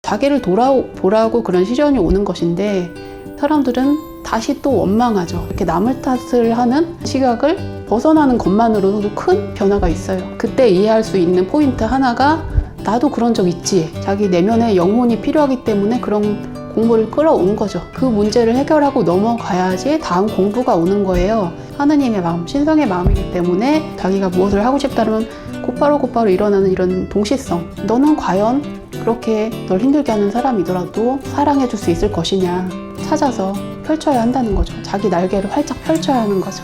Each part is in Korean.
자기를 돌아보라고 그런 시련이 오는 것인데 사람들은 다시 또 원망하죠. 이렇게 남을 탓을 하는 시각을 벗어나는 것만으로도 큰 변화가 있어요. 그때 이해할 수 있는 포인트 하나가 나도 그런 적 있지. 자기 내면의 영혼이 필요하기 때문에 그런 공부를 끌어온 거죠. 그 문제를 해결하고 넘어가야지 다음 공부가 오는 거예요. 하느님의 마음, 신성의 마음이기 때문에 자기가 무엇을 하고 싶다면 곧바로 일어나는 이런 동시성. 너는 과연 그렇게 널 힘들게 하는 사람이더라도 사랑해 줄 수 있을 것이냐 찾아서 펼쳐야 한다는 거죠. 자기 날개를 활짝 펼쳐야 하는 거죠.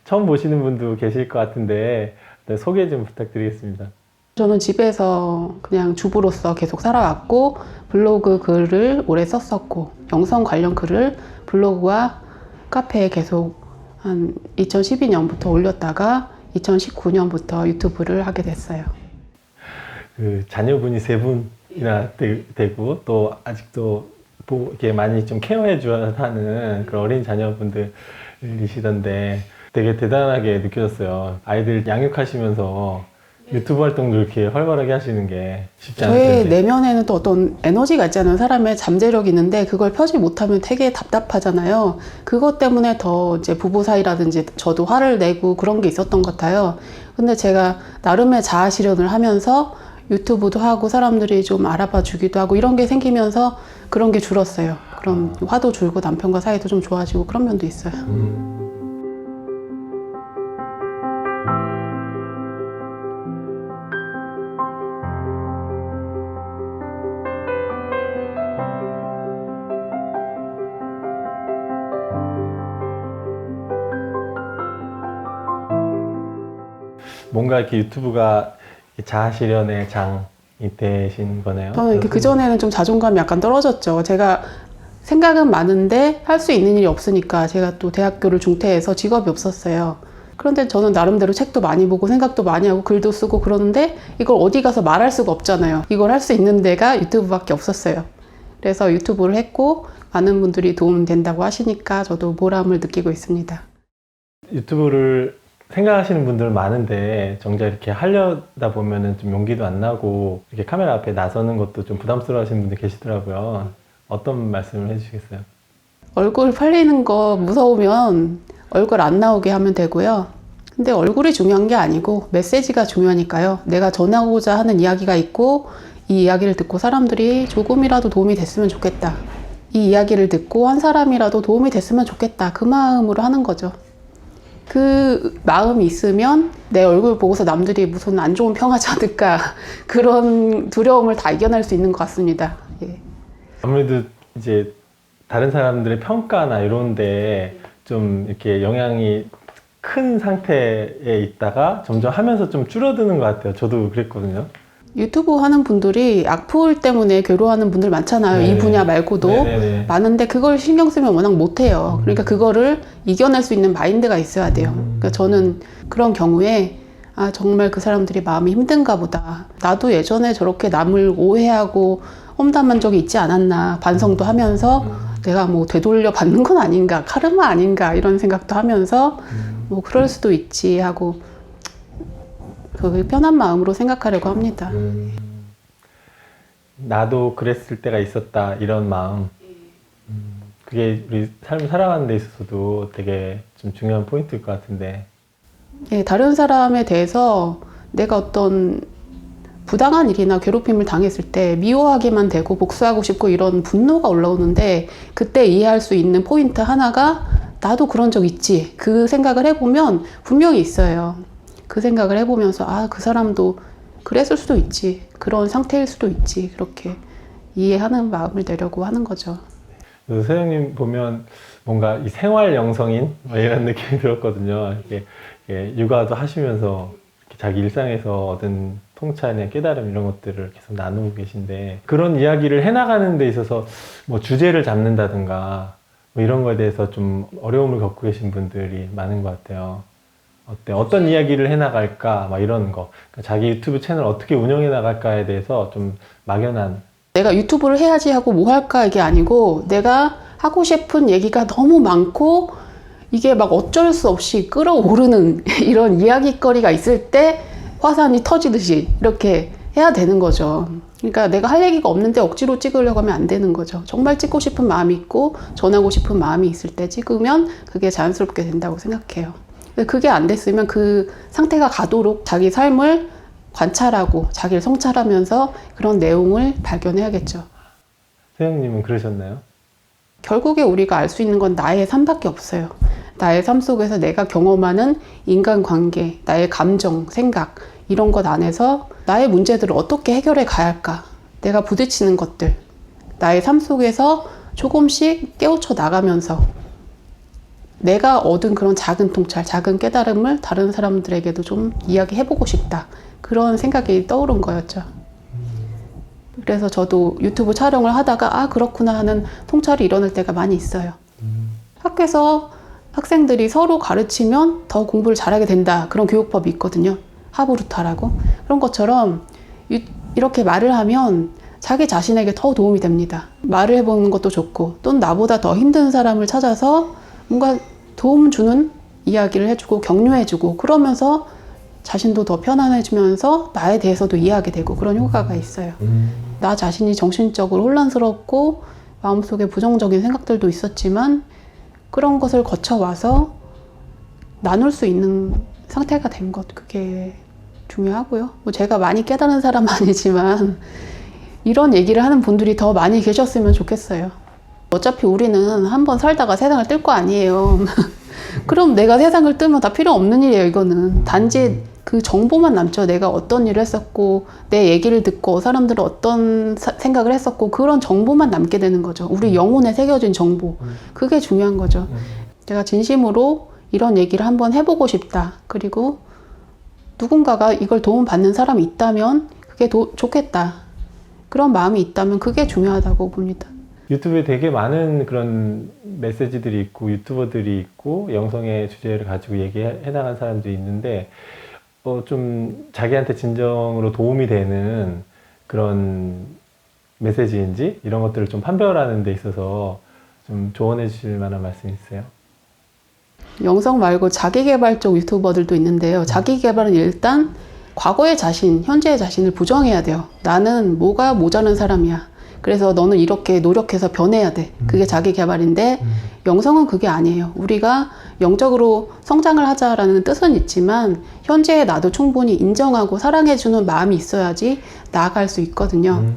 처음 보시는 분도 계실 것 같은데 소개 좀 부탁드리겠습니다. 저는 집에서 그냥 주부로서 계속 살아왔고 블로그 글을 오래 썼었고 영성 관련 글을 블로그와 카페에 계속 한 2012년부터 올렸다가 2019년부터 유튜브를 하게 됐어요. 그 자녀분이 3분이나 되고 또 아직도 이렇게 많이 좀 케어해 줘야 하는 그런 어린 자녀분들이시던데 되게 대단하게 느껴졌어요. 아이들 양육하시면서 유튜브 활동도 이렇게 활발하게 하시는 게 쉽지 않을 텐데. 저의 내면에는 또 어떤 에너지가 있잖아요. 사람의 잠재력이 있는데 그걸 펴지 못하면 되게 답답하잖아요. 그것 때문에 더 이제 부부 사이라든지 저도 화를 내고 그런 게 있었던 것 같아요. 근데 제가 나름의 자아 실현을 하면서 유튜브도 하고 사람들이 좀 알아봐 주기도 하고 이런 게 생기면서 그런 게 줄었어요. 그런 화도 줄고 남편과 사이도 좀 좋아지고 그런 면도 있어요. 뭔가 이렇게 유튜브가 자아 실현의 장이 되신 거네요. 저는 이렇게 그전에는 좀 자존감이 약간 떨어졌죠. 제가 생각은 많은데 할 수 있는 일이 없으니까 제가 또 대학교를 중퇴해서 직업이 없었어요. 그런데 저는 나름대로 책도 많이 보고 생각도 많이 하고 글도 쓰고 그러는데 이걸 어디 가서 말할 수가 없잖아요. 이걸 할 수 있는 데가 유튜브밖에 없었어요. 그래서 유튜브를 했고 많은 분들이 도움 된다고 하시니까 저도 보람을 느끼고 있습니다. 유튜브를 생각하시는 분들은 많은데 정작 이렇게 하려다 보면은 좀 용기도 안 나고 이렇게 카메라 앞에 나서는 것도 좀 부담스러워 하시는 분들 계시더라고요. 어떤 말씀을 해주시겠어요? 얼굴 팔리는 거 무서우면 얼굴 안 나오게 하면 되고요. 근데 얼굴이 중요한 게 아니고 메시지가 중요하니까요. 내가 전하고자 하는 이야기가 있고 이 이야기를 듣고 사람들이 조금이라도 도움이 됐으면 좋겠다. 이 이야기를 듣고 한 사람이라도 도움이 됐으면 좋겠다. 그 마음으로 하는 거죠. 그 마음이 있으면 내 얼굴 보고서 남들이 무슨 안 좋은 평하지 않을까 그런 두려움을 다 이겨낼 수 있는 것 같습니다. 예. 아무래도 이제 다른 사람들의 평가나 이런데 좀 이렇게 영향이 큰 상태에 있다가 점점 하면서 좀 줄어드는 것 같아요. 저도 그랬거든요. 유튜브 하는 분들이 악플 때문에 괴로워하는 분들 많잖아요. 네네. 이 분야 말고도 네네네. 많은데 그걸 신경 쓰면 워낙 못해요. 그러니까 그거를 이겨낼 수 있는 마인드가 있어야 돼요. 그러니까 저는 그런 경우에 아 정말 그 사람들이 마음이 힘든가 보다. 나도 예전에 저렇게 남을 오해하고 험담한 적이 있지 않았나 반성도 하면서 내가 뭐 되돌려 받는 건 아닌가 카르마 아닌가 이런 생각도 하면서 뭐 그럴 수도 있지 하고 그 편한 마음으로 생각하려고 합니다. 나도 그랬을 때가 있었다 이런 마음. 그게 우리 삶을 살아가는 데 있어서도 되게 좀 중요한 포인트일 것 같은데. 예, 다른 사람에 대해서 내가 어떤 부당한 일이나 괴롭힘을 당했을 때 미워하기만 되고 복수하고 싶고 이런 분노가 올라오는데 그때 이해할 수 있는 포인트 하나가 나도 그런 적 있지. 그 생각을 해보면 분명히 있어요. 그 생각을 해보면서 아, 그 사람도 그랬을 수도 있지. 그런 상태일 수도 있지. 그렇게 이해하는 마음을 내려고 하는 거죠. 서영님 보면 뭔가 이 생활 영성인 이런 느낌이 들었거든요. 이렇게 육아도 하시면서 이렇게 자기 일상에서 얻은 통찰이나 깨달음 이런 것들을 계속 나누고 계신데 그런 이야기를 해나가는 데 있어서 뭐 주제를 잡는다든가 뭐 이런 거에 대해서 좀 어려움을 겪고 계신 분들이 많은 것 같아요. 어떤 이야기를 해나갈까 막 이런 거 그러니까 자기 유튜브 채널 어떻게 운영해 나갈까에 대해서 좀 막연한 내가 유튜브를 해야지 하고 뭐 할까 이게 아니고 내가 하고 싶은 얘기가 너무 많고 이게 막 어쩔 수 없이 끌어오르는 이런 이야기거리가 있을 때 화산이 터지듯이 이렇게 해야 되는 거죠. 그러니까 내가 할 얘기가 없는데 억지로 찍으려고 하면 안 되는 거죠. 정말 찍고 싶은 마음이 있고 전하고 싶은 마음이 있을 때 찍으면 그게 자연스럽게 된다고 생각해요. 그게 안 됐으면 그 상태가 가도록 자기 삶을 관찰하고 자기를 성찰하면서 그런 내용을 발견해야겠죠. 소영님은 그러셨나요? 결국에 우리가 알 수 있는 건 나의 삶밖에 없어요. 나의 삶 속에서 내가 경험하는 인간관계, 나의 감정, 생각 이런 것 안에서 나의 문제들을 어떻게 해결해 가야 할까? 내가 부딪히는 것들, 나의 삶 속에서 조금씩 깨우쳐 나가면서 내가 얻은 그런 작은 통찰, 작은 깨달음을 다른 사람들에게도 좀 이야기해보고 싶다. 그런 생각이 떠오른 거였죠. 그래서 저도 유튜브 촬영을 하다가 아 그렇구나 하는 통찰이 일어날 때가 많이 있어요. 학교에서 학생들이 서로 가르치면 더 공부를 잘하게 된다. 그런 교육법이 있거든요. 하브루타라고. 그런 것처럼 이렇게 말을 하면 자기 자신에게 더 도움이 됩니다. 말을 해보는 것도 좋고 또는 나보다 더 힘든 사람을 찾아서 뭔가 도움 주는 이야기를 해주고 격려해주고 그러면서 자신도 더 편안해지면서 나에 대해서도 이해하게 되고 그런 효과가 있어요. 나 자신이 정신적으로 혼란스럽고 마음속에 부정적인 생각들도 있었지만 그런 것을 거쳐와서 나눌 수 있는 상태가 된 것, 그게 중요하고요. 뭐 제가 많이 깨달은 사람은 아니지만 이런 얘기를 하는 분들이 더 많이 계셨으면 좋겠어요. 어차피 우리는 한번 살다가 세상을 뜰 거 아니에요. 그럼 내가 세상을 뜨면 다 필요 없는 일이에요, 이거는. 단지 그 정보만 남죠. 내가 어떤 일을 했었고, 내 얘기를 듣고, 사람들은 어떤 생각을 했었고, 그런 정보만 남게 되는 거죠. 우리 영혼에 새겨진 정보. 그게 중요한 거죠. 내가 진심으로 이런 얘기를 한번 해보고 싶다. 그리고 누군가가 이걸 도움받는 사람이 있다면 그게 좋겠다. 그런 마음이 있다면 그게 중요하다고 봅니다. 유튜브에 되게 많은 그런 메시지들이 있고 유튜버들이 있고 영성의 주제를 가지고 얘기해 나간 사람들이 있는데 좀 자기한테 진정으로 도움이 되는 그런 메시지인지 이런 것들을 좀 판별하는 데 있어서 좀 조언해 주실 만한 말씀 있으세요? 영성 말고 자기개발적 유튜버들도 있는데요. 자기개발은 일단 과거의 자신, 현재의 자신을 부정해야 돼요. 나는 뭐가 모자란 사람이야. 그래서 너는 이렇게 노력해서 변해야 돼. 그게 자기 개발인데 영성은 그게 아니에요. 우리가 영적으로 성장을 하자라는 뜻은 있지만 현재의 나도 충분히 인정하고 사랑해주는 마음이 있어야지 나아갈 수 있거든요.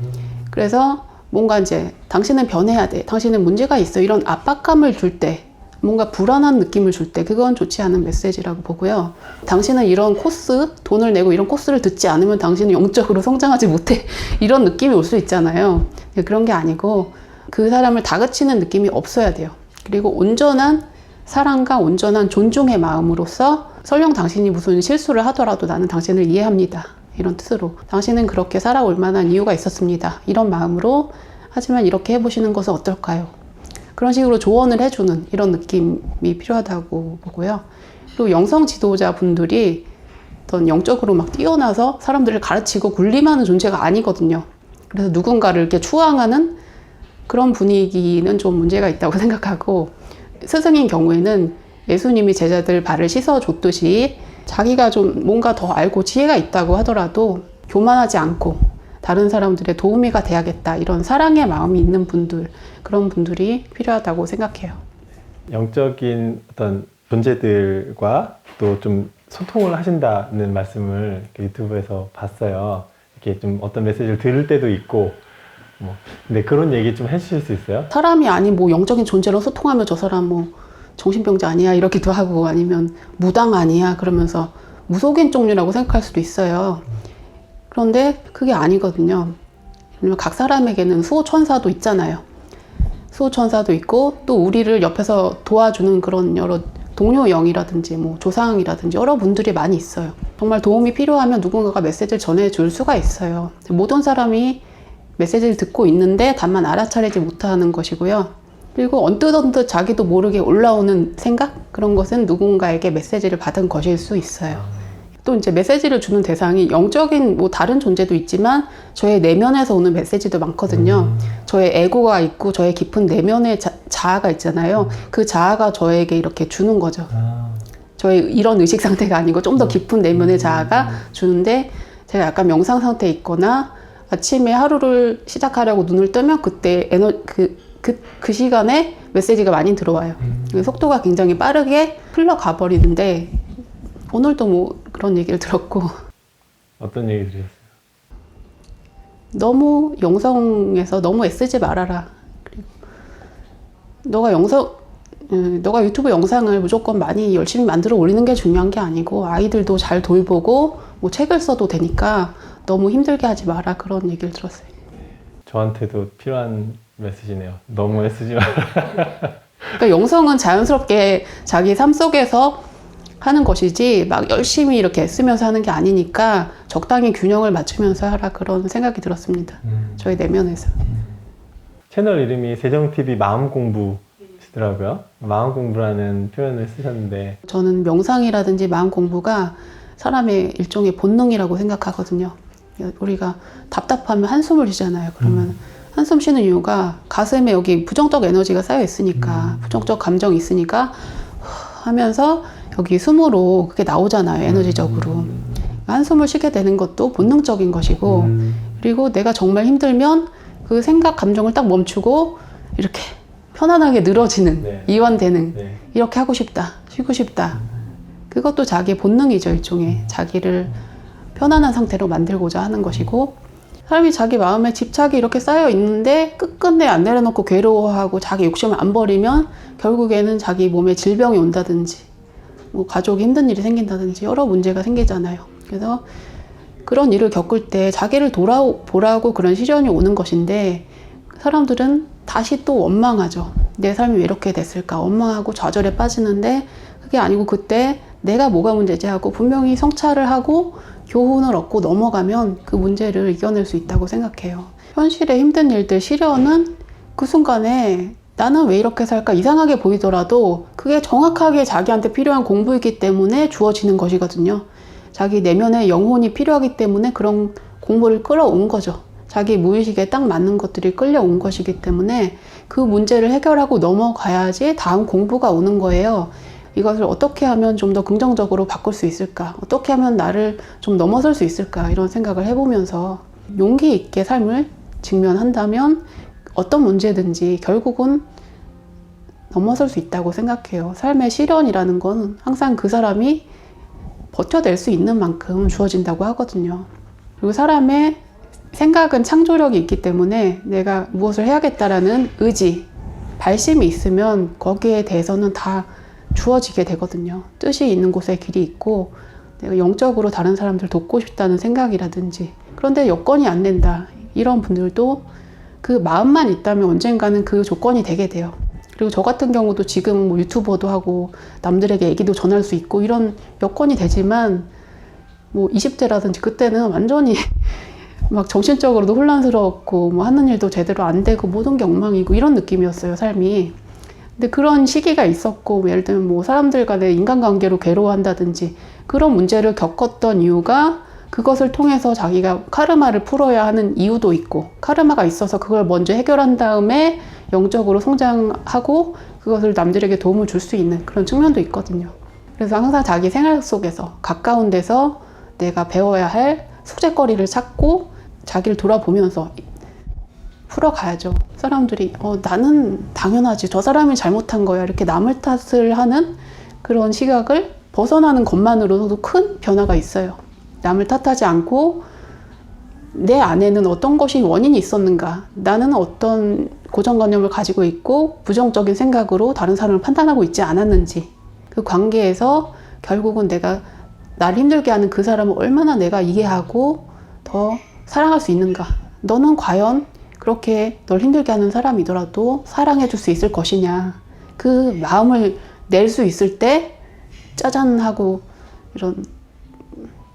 그래서 뭔가 이제 당신은 변해야 돼. 당신은 문제가 있어. 이런 압박감을 줄 때, 뭔가 불안한 느낌을 줄 때 그건 좋지 않은 메시지라고 보고요. 당신은 이런 코스, 돈을 내고 이런 코스를 듣지 않으면 당신은 영적으로 성장하지 못해. 이런 느낌이 올 수 있잖아요. 그런 게 아니고 그 사람을 다그치는 느낌이 없어야 돼요. 그리고 온전한 사랑과 온전한 존중의 마음으로서 설령 당신이 무슨 실수를 하더라도 나는 당신을 이해합니다. 이런 뜻으로 당신은 그렇게 살아올 만한 이유가 있었습니다. 이런 마음으로 하지만 이렇게 해보시는 것은 어떨까요? 그런 식으로 조언을 해주는 이런 느낌이 필요하다고 보고요. 그리고 영성 지도자 분들이 어떤 영적으로 막 뛰어나서 사람들을 가르치고 군림하는 존재가 아니거든요. 그래서 누군가를 이렇게 추앙하는 그런 분위기는 좀 문제가 있다고 생각하고 스승인 경우에는 예수님이 제자들 발을 씻어줬듯이 자기가 좀 뭔가 더 알고 지혜가 있다고 하더라도 교만하지 않고 다른 사람들의 도우미가 돼야겠다 이런 사랑의 마음이 있는 분들 그런 분들이 필요하다고 생각해요. 영적인 어떤 존재들과 또 좀 소통을 하신다는 말씀을 유튜브에서 봤어요. 이렇게 좀 어떤 메시지를 들을 때도 있고 근데 그런 얘기 좀 해주실 수 있어요? 사람이 아닌 뭐 영적인 존재로 소통하면 저 사람 뭐 정신병자 아니야 이러기도 하고 아니면 무당 아니야 그러면서 무속인 종류라고 생각할 수도 있어요. 그런데 그게 아니거든요. 각 사람에게는 수호천사도 있잖아요. 수호천사도 있고 또 우리를 옆에서 도와주는 그런 여러 동료 영이라든지 뭐 조상이라든지 여러 분들이 많이 있어요. 정말 도움이 필요하면 누군가가 메시지를 전해줄 수가 있어요. 모든 사람이 메시지를 듣고 있는데 다만 알아차리지 못하는 것이고요. 그리고 언뜻 자기도 모르게 올라오는 생각? 그런 것은 누군가에게 메시지를 받은 것일 수 있어요. 또 이제 메시지를 주는 대상이 영적인 뭐 다른 존재도 있지만 저의 내면에서 오는 메시지도 많거든요. 저의 에고가 있고 저의 깊은 내면의 자아가 있잖아요. 그 자아가 저에게 이렇게 주는 거죠. 저의 이런 의식 상태가 아니고 좀 더 깊은 내면의 자아가 주는데, 제가 약간 명상 상태에 있거나 아침에 하루를 시작하려고 눈을 뜨면 그때 그 시간에 메시지가 많이 들어와요. 속도가 굉장히 빠르게 흘러가 버리는데, 오늘도 뭐 그런 얘기를 들었고. 어떤 얘기 들으셨어요? 너무 영성에서 너무 애쓰지 말아라. 그리고 너가 유튜브 영상을 무조건 많이 열심히 만들어 올리는 게 중요한 게 아니고, 아이들도 잘 돌보고 뭐 책을 써도 되니까 너무 힘들게 하지 마라, 그런 얘기를 들었어요. 저한테도 필요한 메시지네요. 너무 애쓰지 마라. 그러니까 영성은 자연스럽게 자기 삶 속에서 하는 것이지 막 열심히 이렇게 애쓰면서 하는 게 아니니까 적당히 균형을 맞추면서 하라, 그런 생각이 들었습니다. 저희 내면에서. 채널 이름이 세정TV 마음공부시더라고요. 마음공부라는 표현을 쓰셨는데, 저는 명상이라든지 마음 공부가 사람의 일종의 본능이라고 생각하거든요. 우리가 답답하면 한숨을 쉬잖아요. 그러면 한숨 쉬는 이유가 가슴에 여기 부정적 에너지가 쌓여 있으니까, 부정적 감정이 있으니까 하면서 여기 숨으로 그게 나오잖아요, 에너지적으로. 한숨을 쉬게 되는 것도 본능적인 것이고, 그리고 내가 정말 힘들면 그 생각, 감정을 딱 멈추고 이렇게 편안하게 늘어지는, 네. 이완되는, 네. 이렇게 하고 싶다, 쉬고 싶다. 그것도 자기의 본능이죠, 일종의. 자기를 편안한 상태로 만들고자 하는 것이고, 사람이 자기 마음에 집착이 이렇게 쌓여 있는데 끝끝내 안 내려놓고 괴로워하고 자기 욕심을 안 버리면 결국에는 자기 몸에 질병이 온다든지, 뭐 가족이 힘든 일이 생긴다든지 여러 문제가 생기잖아요. 그래서 그런 일을 겪을 때 자기를 돌아보라고 그런 시련이 오는 것인데, 사람들은 다시 또 원망하죠. 내 삶이 왜 이렇게 됐을까? 원망하고 좌절에 빠지는데, 그게 아니고 그때 내가 뭐가 문제지 하고 분명히 성찰을 하고 교훈을 얻고 넘어가면 그 문제를 이겨낼 수 있다고 생각해요. 현실의 힘든 일들, 시련은 그 순간에 나는 왜 이렇게 살까 이상하게 보이더라도 그게 정확하게 자기한테 필요한 공부이기 때문에 주어지는 것이거든요. 자기 내면의 영혼이 필요하기 때문에 그런 공부를 끌어온 거죠. 자기 무의식에 딱 맞는 것들이 끌려온 것이기 때문에 그 문제를 해결하고 넘어가야지 다음 공부가 오는 거예요. 이것을 어떻게 하면 좀 더 긍정적으로 바꿀 수 있을까? 어떻게 하면 나를 좀 넘어설 수 있을까? 이런 생각을 해보면서 용기 있게 삶을 직면한다면 어떤 문제든지 결국은 넘어설 수 있다고 생각해요. 삶의 시련이라는 건 항상 그 사람이 버텨낼 수 있는 만큼 주어진다고 하거든요. 그리고 사람의 생각은 창조력이 있기 때문에 내가 무엇을 해야겠다라는 의지, 발심이 있으면 거기에 대해서는 다 주어지게 되거든요. 뜻이 있는 곳에 길이 있고, 내가 영적으로 다른 사람들 돕고 싶다는 생각이라든지, 그런데 여건이 안 된다, 이런 분들도 그 마음만 있다면 언젠가는 그 조건이 되게 돼요. 그리고 저 같은 경우도 지금 뭐 유튜버도 하고 남들에게 얘기도 전할 수 있고 이런 여건이 되지만, 뭐 20대라든지 그때는 완전히 막 정신적으로도 혼란스러웠고, 뭐 하는 일도 제대로 안 되고 모든 게 엉망이고 이런 느낌이었어요, 삶이. 근데 그런 시기가 있었고, 예를 들면 뭐 사람들 간의 인간관계로 괴로워한다든지 그런 문제를 겪었던 이유가, 그것을 통해서 자기가 카르마를 풀어야 하는 이유도 있고, 카르마가 있어서 그걸 먼저 해결한 다음에 영적으로 성장하고 그것을 남들에게 도움을 줄 수 있는 그런 측면도 있거든요. 그래서 항상 자기 생활 속에서 가까운 데서 내가 배워야 할 숙제거리를 찾고 자기를 돌아보면서 풀어가야죠. 사람들이 나는 당연하지, 저 사람이 잘못한 거야, 이렇게 남을 탓을 하는 그런 시각을 벗어나는 것만으로도 큰 변화가 있어요. 남을 탓하지 않고 내 안에는 어떤 것이 원인이 있었는가, 나는 어떤 고정관념을 가지고 있고 부정적인 생각으로 다른 사람을 판단하고 있지 않았는지, 그 관계에서 결국은 내가 나를 힘들게 하는 그 사람을 얼마나 내가 이해하고 더 사랑할 수 있는가, 너는 과연 그렇게 널 힘들게 하는 사람이더라도 사랑해 줄 수 있을 것이냐, 그 마음을 낼 수 있을 때 짜잔 하고 이런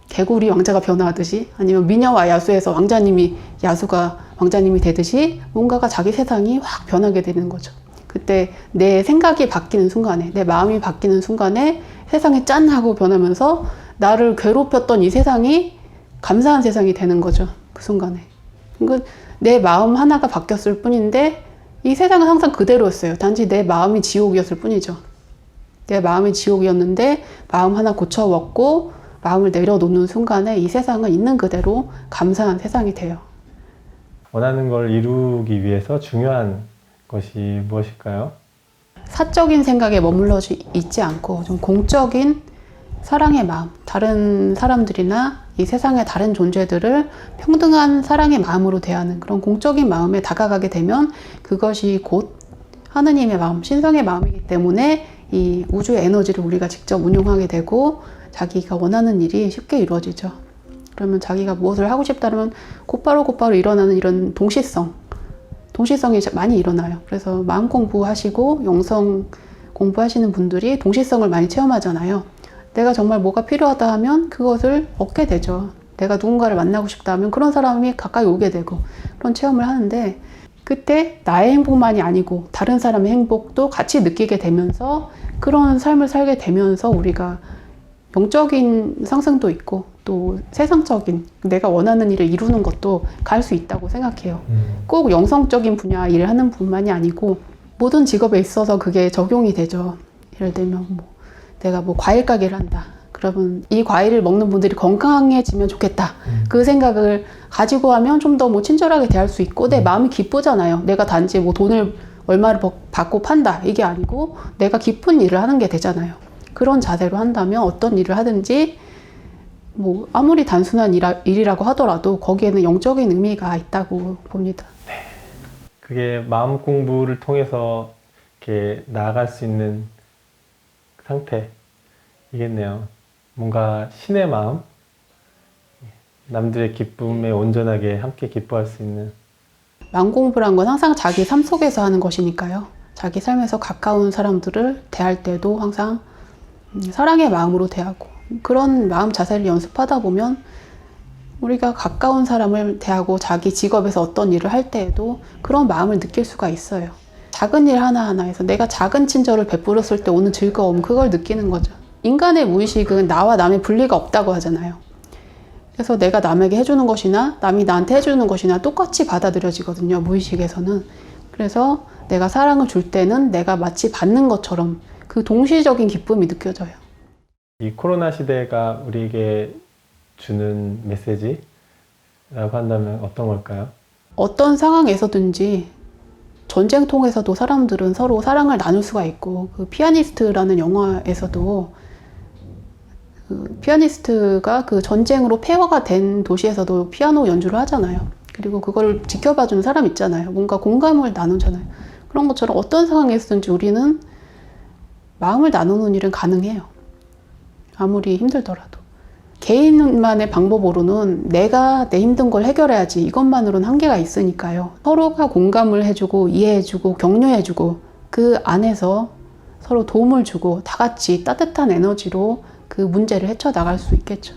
개구리 왕자가 변화하듯이, 아니면 미녀와 야수에서 야수가 왕자님이 되듯이 뭔가가 자기 세상이 확 변하게 되는 거죠. 그때 내 생각이 바뀌는 순간에, 내 마음이 바뀌는 순간에 세상이 짠 하고 변하면서 나를 괴롭혔던 이 세상이 감사한 세상이 되는 거죠. 그 순간에. 그러니까 내 마음 하나가 바뀌었을 뿐인데 이 세상은 항상 그대로였어요. 단지 내 마음이 지옥이었을 뿐이죠. 내 마음이 지옥이었는데 마음 하나 고쳐 먹고 마음을 내려놓는 순간에 이 세상은 있는 그대로 감사한 세상이 돼요. 원하는 걸 이루기 위해서 중요한 것이 무엇일까요? 사적인 생각에 머물러 있지 않고 좀 공적인 사랑의 마음, 다른 사람들이나 이 세상의 다른 존재들을 평등한 사랑의 마음으로 대하는 그런 공적인 마음에 다가가게 되면 그것이 곧 하느님의 마음, 신성의 마음이기 때문에 이 우주의 에너지를 우리가 직접 운용하게 되고 자기가 원하는 일이 쉽게 이루어지죠. 그러면 자기가 무엇을 하고 싶다면 곧바로 일어나는 이런 동시성이 많이 일어나요. 그래서 마음 공부하시고 영성 공부하시는 분들이 동시성을 많이 체험하잖아요. 내가 정말 뭐가 필요하다 하면 그것을 얻게 되죠. 내가 누군가를 만나고 싶다 하면 그런 사람이 가까이 오게 되고 그런 체험을 하는데 그때 나의 행복만이 아니고 다른 사람의 행복도 같이 느끼게 되면서 그런 삶을 살게 되면서 우리가 영적인 상승도 있고 또 세상적인 내가 원하는 일을 이루는 것도 갈 수 있다고 생각해요. 꼭 영성적인 분야 일을 하는 분만이 아니고 모든 직업에 있어서 그게 적용이 되죠. 예를 들면 내가 과일 가게를 한다. 그러면 이 과일을 먹는 분들이 건강해지면 좋겠다. 그 생각을 가지고 하면 좀 더 친절하게 대할 수 있고 내 마음이 기쁘잖아요. 내가 단지 돈을 얼마를 받고 판다. 이게 아니고 내가 기쁜 일을 하는 게 되잖아요. 그런 자세로 한다면 어떤 일을 하든지 아무리 단순한 일이라고 하더라도 거기에는 영적인 의미가 있다고 봅니다. 네. 그게 마음 공부를 통해서 이렇게 나아갈 수 있는 상태이겠네요. 뭔가 신의 마음, 남들의 기쁨에 온전하게 함께 기뻐할 수 있는. 마음 공부란 건 항상 자기 삶 속에서 하는 것이니까요. 자기 삶에서 가까운 사람들을 대할 때도 항상 사랑의 마음으로 대하고 그런 마음 자세를 연습하다 보면 우리가 가까운 사람을 대하고 자기 직업에서 어떤 일을 할 때에도 그런 마음을 느낄 수가 있어요. 작은 일 하나하나에서 내가 작은 친절을 베풀었을 때 오는 즐거움, 그걸 느끼는 거죠. 인간의 무의식은 나와 남의 분리가 없다고 하잖아요. 그래서 내가 남에게 해주는 것이나 남이 나한테 해주는 것이나 똑같이 받아들여지거든요, 무의식에서는. 그래서 내가 사랑을 줄 때는 내가 마치 받는 것처럼 그 동시적인 기쁨이 느껴져요. 이 코로나 시대가 우리에게 주는 메시지라고 한다면 어떤 걸까요? 어떤 상황에서든지 전쟁통에서도 사람들은 서로 사랑을 나눌 수가 있고 그 피아니스트라는 영화에서도 그 피아니스트가 그 전쟁으로 폐허가 된 도시에서도 피아노 연주를 하잖아요. 그리고 그걸 지켜봐주는 사람 있잖아요. 뭔가 공감을 나누잖아요. 그런 것처럼 어떤 상황에서든지 우리는 마음을 나누는 일은 가능해요. 아무리 힘들더라도. 개인만의 방법으로는 내가 내 힘든 걸 해결해야지 이것만으로는 한계가 있으니까요. 서로가 공감을 해주고 이해해주고 격려해주고 그 안에서 서로 도움을 주고 다 같이 따뜻한 에너지로 그 문제를 헤쳐나갈 수 있겠죠.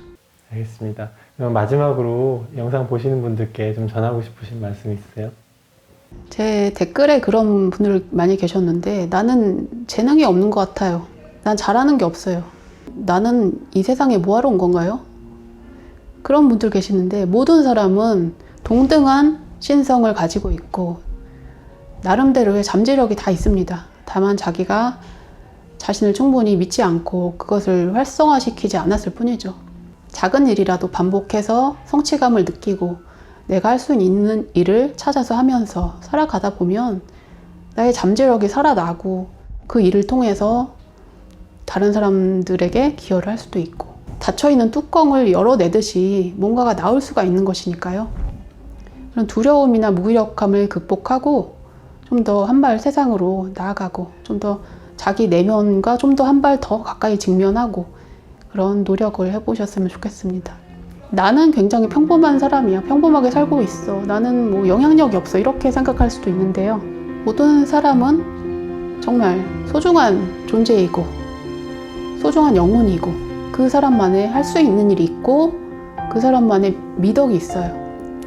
알겠습니다. 그럼 마지막으로 영상 보시는 분들께 좀 전하고 싶으신 말씀 있으세요? 제 댓글에 그런 분들 많이 계셨는데 나는 재능이 없는 것 같아요. 난 잘하는 게 없어요. 나는 이 세상에 뭐하러 온 건가요? 그런 분들 계시는데 모든 사람은 동등한 신성을 가지고 있고 나름대로의 잠재력이 다 있습니다. 다만 자기가 자신을 충분히 믿지 않고 그것을 활성화시키지 않았을 뿐이죠. 작은 일이라도 반복해서 성취감을 느끼고 내가 할 수 있는 일을 찾아서 하면서 살아가다 보면 나의 잠재력이 살아나고 그 일을 통해서 다른 사람들에게 기여를 할 수도 있고 닫혀있는 뚜껑을 열어내듯이 뭔가가 나올 수가 있는 것이니까요. 그런 두려움이나 무기력함을 극복하고 좀 더 한 발 세상으로 나아가고 좀 더 자기 내면과 좀 더 한 발 더 가까이 직면하고 그런 노력을 해보셨으면 좋겠습니다. 나는 굉장히 평범한 사람이야. 평범하게 살고 있어. 나는 영향력이 없어. 이렇게 생각할 수도 있는데요. 모든 사람은 정말 소중한 존재이고 소중한 영혼이고 그 사람만의 할 수 있는 일이 있고 그 사람만의 미덕이 있어요.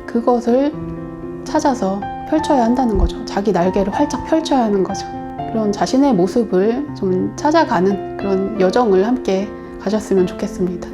그것을 찾아서 펼쳐야 한다는 거죠. 자기 날개를 활짝 펼쳐야 하는 거죠. 그런 자신의 모습을 좀 찾아가는 그런 여정을 함께 가셨으면 좋겠습니다.